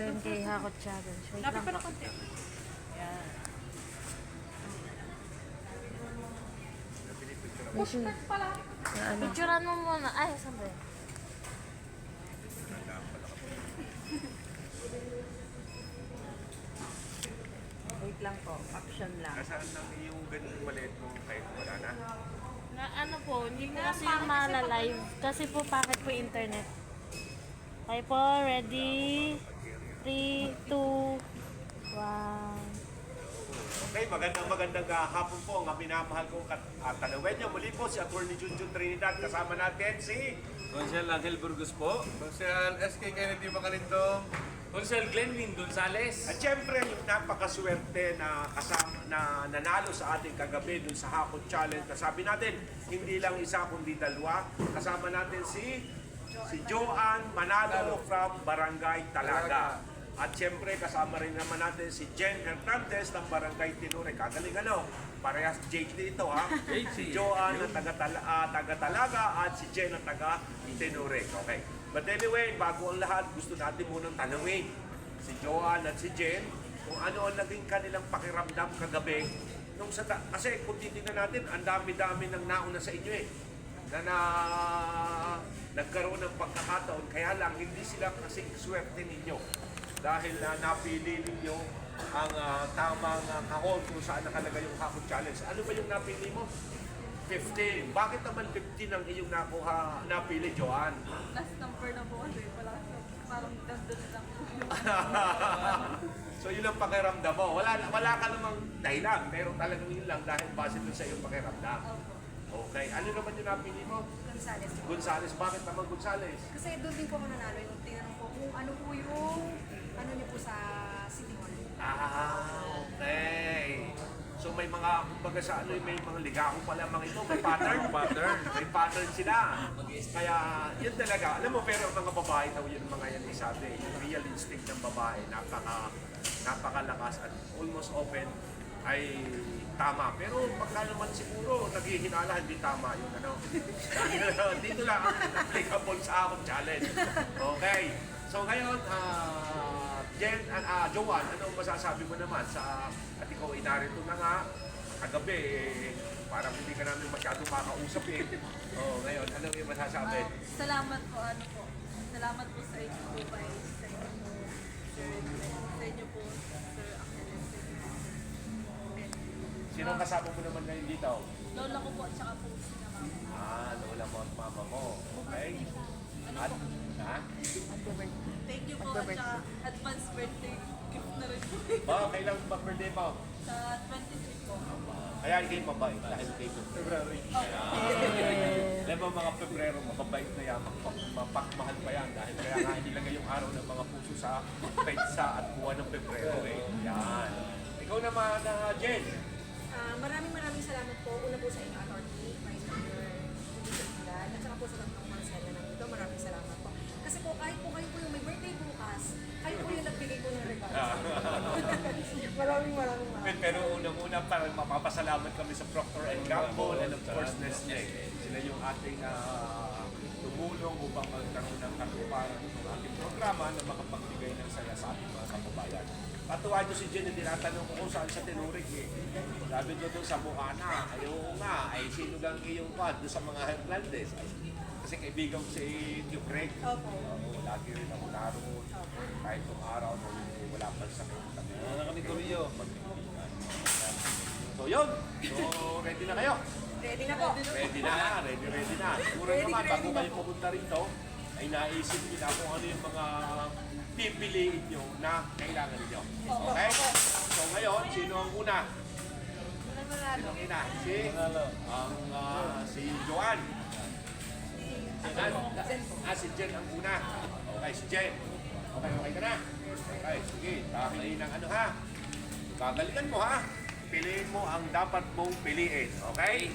10K hakot challenge. Wait Lapit lang pa na po. konti. Yan. Mission. Pala. Na ano? Picturean mo muna. Ay, sabi. Wait lang po. Action lang. Nasaan lang yung ganun maliit mo kahit wala na? Na ano po, hindi po kasi yung malalive. Kasi po, bakit po internet? Okay po, ready? 3, 2, 1. Okay, magandang hapon po ang minamahal kong tanawin niyo. Muli po si Atty. Junjun Trinidad. Kasama natin si Consel Angel Burgos po. Consel SK Kennedy Makalintong. Consel Glenwin Gonzales. at syempre yung napakaswerte na nanalo sa ating kagabi dun sa Hakot Challenge. Sabi natin, hindi lang isa kundi dalawa. Kasama natin si Joanne Manalo from Barangay Talaga. At syempre kasama rin naman natin si Jen Hernandez ng Barangay Tinure. Kagaling ano? Parehas JT dito ha. Si Joanne ang taga Talaga at si Jen ang taga Tinure. Okay. But anyway, bago ang lahat, gusto natin munang tanungin si Joanne at si Jen kung ano ang naging kanilang pakiramdam kagabi. Kasi kung titignan natin, ang dami-dami ng nauna sa inyo eh. Na nagkaroon ng pagkakataon. Kaya lang, hindi sila kasing swerte ninyo. Dahil napili ninyo ang tamang kahon kung saan nakalagay yung Hakot Challenge. Ano ba yung napili mo? 15. Bakit naman 15 ang iyong napili, Joanne? Last number na po kasi. Parang dandun lang. So yun ang pakiramdam mo. Wala ka namang dahilan, pero talagang yun lang dahil base dun sa iyong pakiramdam. Okay. Ano naman yung napili mo? Gonzales. Gonzales. Bakit naman Gonzales? Kasi doon din po ako nanalo yung tinanong ko kung ano po yung ano niyo po sa City Hall. Okay. So may mga, kumbaga sa ano, may mga ligaw pala mga ito, may pattern. May pattern sila. Kaya yun talaga. Alam mo, pero ang mga babae daw yun mga yan isabi. Yung real instinct ng babae, napakalakas at almost open ay tama. Pero pagka naman siguro naghihinala, hindi tama yung ano. Dahil dito lang ang applicable sa akong challenge. Okay. So ngayon, Jen, Joanne, ano masasabi mo naman sa, at ikaw ay narito na nga, kagabi, parang hindi ka namin masyadong makausap eh. Ngayon, ano yung masasabi? Salamat po, ano po. Salamat po sa inyo po, guys. Sa inyo po, Sir Glenn. Sa inyo po, Sir Angeles. Sino kasama mo naman ngayon dito? Lola ko po, at saka po si na mama. Lola mo at mama mo. Okay? At, Thank you po, at saka advance birthday gift na rin po. kailan birthday mo? Sa 23 po. Kaya hindi mabait dahil kay February. Alam mo mga Pebrero, mababait na yan, mapakmahal pa yan dahil kaya nga inilagay yung araw ng mga puso sa petsa at buwan ng Pebrero eh. Yan. Ikaw naman, Jen. Maraming salamat po. Una po sa inyo, Atty. Vice Mayor Junjun, at saka po sa tatlong Marcel na nandito. Maraming salamat po. Kasi po, kahit po kayo po yung may birthday bukas, kayo po yung nagbigay po ng regalo. maraming. Pero unang-una parang mapapasalamat kami sa Procter & Gamble and of course Nestle. Sila yung ating tumulong upang magkaroon ng katuparan ng ating programa na makapagbigay ng saya sa ating mga kababayan. Patuwa nyo si Jen, tinatanong ko kung saan siya tinurik eh. Sabi nyo doon sa Bukana, ayaw nga, ay sino lang iyong pad doon sa mga Hernandez. Kasi kaibigan ko si Tio Greg. Lagi rin ako naroon. Kahit kung araw, wala pa sa kami. Ano kami Korea? So yun. So ready na kayo? Ready na po. Ready na. Siguro naman, bago kayo pupunta rito, ay naisip nyo na kung ano yung mga pipiliin nyo na kailangan nyo. Okay? So ngayon, sino ang una? Sino ang una? Si Joanne. Si Jen ang una. Okay, si Jen. Okay ka na? Okay, sige. Pahingin ng ano ha? Gagalingan mo ha? Piliin mo ang dapat mong piliin. Okay?